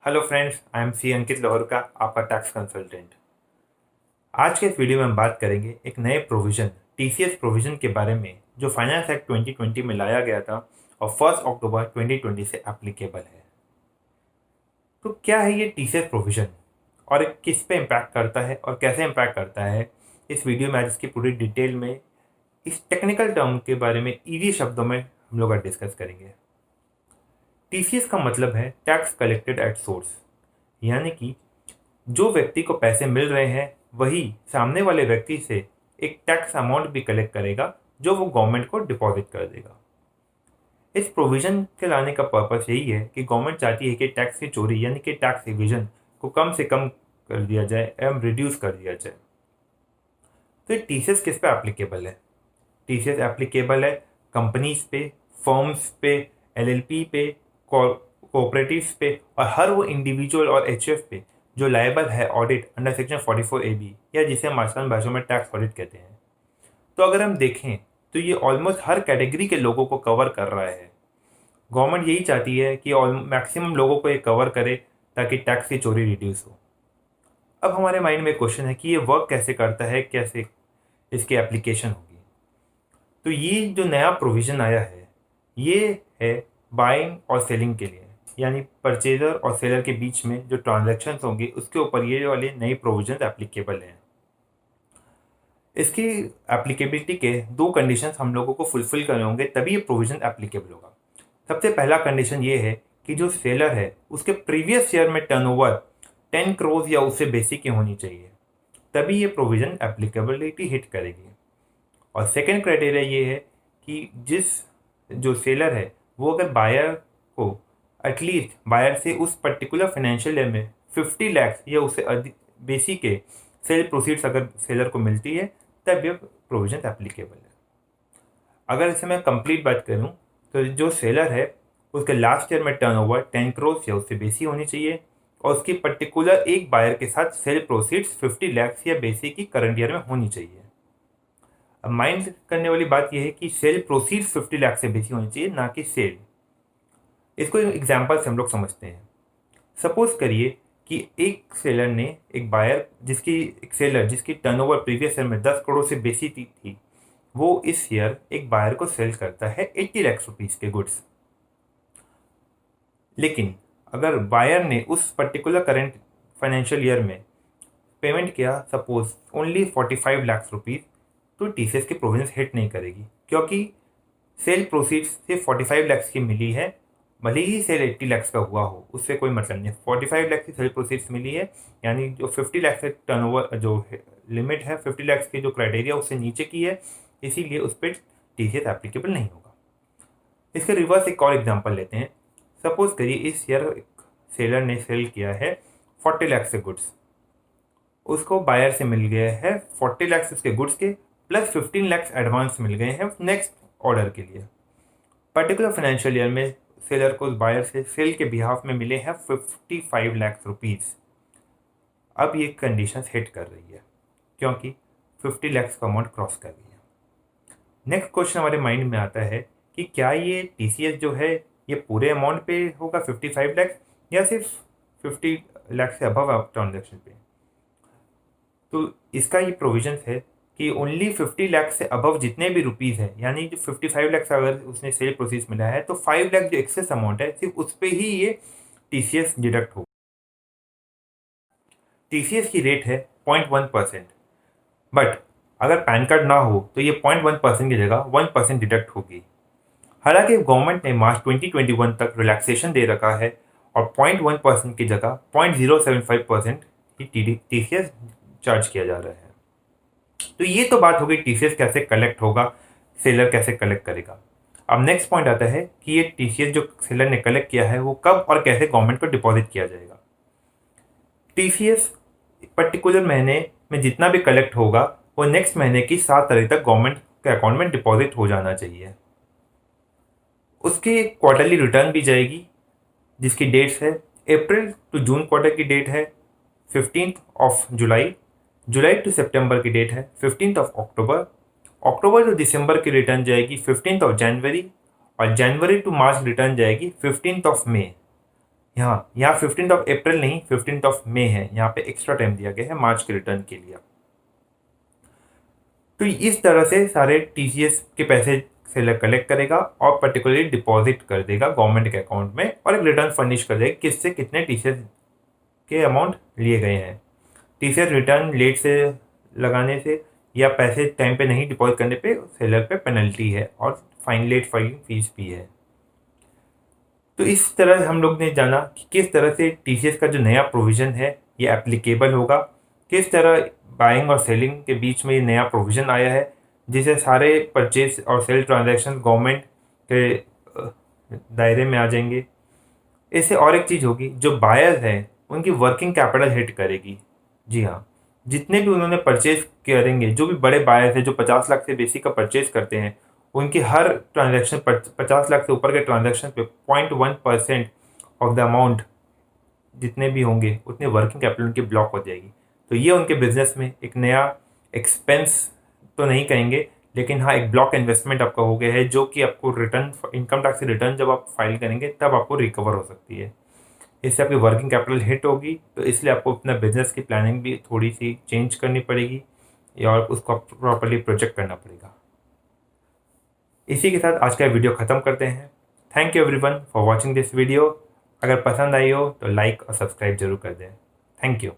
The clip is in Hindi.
Hello friends, I am C Ankit Lahore का आपका टैक्स कंसल्टेंट। आज के इस वीडियो में हम बात करेंगे एक नए प्रोविज़न टीसीएस प्रोविज़न के बारे में जो फाइनेंस एक्ट 2020 में लाया गया था और 1 अक्टूबर 2020 से एप्लीकेबल है। तो क्या है ये टीसीएस प्रोविज़न और किस पे इम्पैक्ट करता है और कैसे इम्पैक्ट करता है, इस वीडियो में आज इसकी पूरी डिटेल में इस टेक्निकल टर्म के बारे में ईजी शब्दों में हम लोग आज डिस्कस करेंगे। टीसीएस का मतलब है टैक्स कलेक्टेड एट सोर्स, यानी कि जो व्यक्ति को पैसे मिल रहे हैं वही सामने वाले व्यक्ति से एक टैक्स अमाउंट भी कलेक्ट करेगा जो वो गवर्नमेंट को डिपॉजिट कर देगा। इस प्रोविज़न के लाने का पर्पस यही है कि गवर्नमेंट चाहती है कि टैक्स की चोरी यानी कि टैक्स इवेजन को कम से कम कर दिया जाए एवं रिड्यूस कर दिया जाए। तो ये टीसीएस किस पे एप्लीकेबल है? टीसीएस एप्लीकेबल है कंपनीज पे, फर्म्स पे, एलएलपी पे, कोऑपरेटिव्स पे और हर वो इंडिविजुअल और एचएफ पे जो लायबल है ऑडिट अंडर सेक्शन 44AB या जिसे हम आसान भाषा में टैक्स ऑडिट कहते हैं। तो अगर हम देखें तो ये ऑलमोस्ट हर कैटेगरी के लोगों को कवर कर रहा है। गवर्नमेंट यही चाहती है कि मैक्सिमम लोगों को ये कवर करे ताकि टैक्स की चोरी रिड्यूस हो। अब हमारे माइंड में क्वेश्चन है कि ये वर्क कैसे करता है, कैसे इसकी एप्लीकेशन होगी। तो ये जो नया प्रोविज़न आया है ये है बाइंग और सेलिंग के लिए, यानी परचेजर और सेलर के बीच में जो ट्रांजैक्शंस होंगे उसके ऊपर ये वाले नए प्रोविजन एप्लीकेबल हैं। इसकी एप्लीकेबिलिटी के दो कंडीशंस हम लोगों को फुलफिल करने होंगे तभी ये प्रोविज़न एप्लीकेबल होगा। सबसे पहला कंडीशन ये है कि जो सेलर है उसके प्रीवियस ईयर में टर्नओवर 10 करोड़ या उससे बेसिक की होनी चाहिए, तभी ये प्रोविज़न एप्लीकेबिलिटी हिट करेगी। और सेकेंड क्राइटेरिया ये है कि जो सेलर है वो अगर बायर को एटलीस्ट बायर से उस पर्टिकुलर फाइनेंशियल ईयर में 50 लाख या उससे अधिक बेसी के सेल प्रोसीड्स अगर सेलर को मिलती है तब यह प्रोविज़न एप्लीकेबल है। अगर इसे मैं कंप्लीट बात करूं तो जो सेलर है उसके लास्ट ईयर में टर्नओवर 10 करोड़ या उससे बेसी होनी चाहिए और उसकी पर्टिकुलर एक बायर के साथ सेल प्रोसीड्स 50 लाख या बेसी की करंट ईयर में होनी चाहिए। अब माइंड करने वाली बात यह है कि सेल प्रोसीड्स 50 लाख से बेसी होनी चाहिए, ना कि सेल। इसको एग्जाम्पल से हम लोग समझते हैं। सपोज करिए कि एक सेलर जिसकी टर्नओवर प्रीवियस ईयर में 10 करोड़ से बेसी थी वो इस ईयर एक बायर को सेल करता है 80 लाख रुपीस के गुड्स। लेकिन अगर बायर ने उस पर्टिकुलर करेंट फाइनेंशियल ईयर में पेमेंट किया सपोज ओनली 45 लाख रुपीस, तो टीसीएस की प्रोविजन हिट नहीं करेगी क्योंकि सेल प्रोसीड्स सिर्फ 45 लाख की मिली है। भले ही सेल 80 लाख का हुआ हो उससे कोई मतलब नहीं है, 45 लाख की सेल प्रोसीड्स मिली है, यानी जो 50 लाख से टर्नओवर जो लिमिट है 50 लाख की जो क्राइटेरिया उससे नीचे की है, इसीलिए उस पर टीसीएस एप्लीकेबल नहीं होगा। इसके रिवर्स एक और एग्जांपल लेते हैं। सपोज करिए इस ईयर सेलर ने सेल किया है 40 लाख से गुड्स, उसको बायर से मिल गया है 40 लाख उसके गुड्स के प्लस 15 लाख एडवांस मिल गए हैं नेक्स्ट ऑर्डर के लिए। पर्टिकुलर फाइनेंशियल ईयर में सेलर को बायर से सेल के बिहाफ में मिले हैं 55 लाख रुपीस। अब ये कंडीशन हिट कर रही है क्योंकि 50 लाख का अमाउंट क्रॉस कर रही है। नेक्स्ट क्वेश्चन हमारे माइंड में आता है कि क्या ये टीसीएस जो है ये पूरे अमाउंट पे होगा 55 लाख या सिर्फ 50 लाख से अबव ट्रांजेक्शन पे। तो इसका ये प्रोविजन है कि ओनली 50 लाख से अबव जितने भी रुपीज़ हैं, यानी जो 55 लाख अगर उसने सेल प्रोसीज मिला है तो 5 लाख जो एक्सेस अमाउंट है सिर्फ उस पर ही ये टीसीएस डिडक्ट होगा। टीसीएस की रेट है 0.1%, बट अगर पैन कार्ड ना हो तो ये 0.1% की जगह 1% डिडक्ट होगी। हालांकि गवर्नमेंट ने मार्च 2021 तक रिलैक्सेशन दे रखा है और 0.1% की जगह 0.075% ही टीसीएस चार्ज किया जा रहा है। तो ये तो बात हो गई टीसीएस कैसे कलेक्ट होगा, सेलर कैसे कलेक्ट करेगा। अब नेक्स्ट पॉइंट आता है कि ये टीसीएस जो सेलर ने कलेक्ट किया है वो कब और कैसे गवर्नमेंट को डिपॉजिट किया जाएगा। टीसीएस पर्टिकुलर महीने में जितना भी कलेक्ट होगा वो नेक्स्ट महीने की 7 तारीख तक गवर्नमेंट के अकाउंट में डिपॉजिट हो जाना चाहिए। उसकी क्वार्टरली रिटर्न भी जाएगी जिसकी डेट्स है अप्रैल टू जून क्वार्टर की डेट है 15 जुलाई, जुलाई टू सितंबर की डेट है 15 अक्टूबर, अक्टूबर टू दिसंबर की रिटर्न जाएगी 15 जनवरी और जनवरी टू मार्च रिटर्न जाएगी 15 मई। यहाँ 15 अप्रैल नहीं 15 मई है, यहाँ पे एक्स्ट्रा टाइम दिया गया है मार्च के रिटर्न के लिए। तो इस तरह से सारे टीसीएस के पैसे सेलर कलेक्ट करेगा और पर्टिकुलरली डिपॉजिट कर देगा गवर्नमेंट के अकाउंट में और एक रिटर्न फर्निश कर देगा किससे कितने टीसीएस के अमाउंट लिए गए हैं। टीसीएस रिटर्न लेट से लगाने से या पैसे टाइम पे नहीं डिपॉजिट करने पे सेलर पे पेनल्टी है और फाइन लेट फाइलिंग फीस भी है। तो इस तरह हम लोग ने जाना कि किस तरह से टीसीएस का जो नया प्रोविज़न है ये एप्लीकेबल होगा, किस तरह बाइंग और सेलिंग के बीच में ये नया प्रोविज़न आया है जिसे सारे परचेज और सेल ट्रांजैक्शन गवर्नमेंट के दायरे में आ जाएंगे। इससे और एक चीज़ होगी, जो बायर्स हैं उनकी वर्किंग कैपिटल हिट करेगी। जी हाँ, जितने भी उन्होंने परचेज करेंगे, जो भी बड़े बायर्स हैं जो 50 लाख से बेसी का परचेज करते हैं, उनकी हर ट्रांजैक्शन पर 50 लाख से ऊपर के ट्रांजैक्शन पे 0.1% ऑफ द अमाउंट जितने भी होंगे उतने वर्किंग कैपिटल उनकी ब्लॉक हो जाएगी। तो ये उनके बिजनेस में एक नया एक्सपेंस तो नहीं कहेंगे, लेकिन हाँ एक ब्लॉक इन्वेस्टमेंट आपका हो गया है जो कि आपको रिटर्न इनकम टैक्स रिटर्न जब आप फाइल करेंगे तब आपको रिकवर हो सकती है। इससे आपकी वर्किंग कैपिटल हिट होगी, तो इसलिए आपको अपना बिजनेस की प्लानिंग भी थोड़ी सी चेंज करनी पड़ेगी और उसको प्रॉपरली प्रोजेक्ट करना पड़ेगा। इसी के साथ आज का वीडियो ख़त्म करते हैं। Thank you everyone for watching this video. अगर पसंद आई हो तो लाइक और सब्सक्राइब जरूर कर दें। Thank you.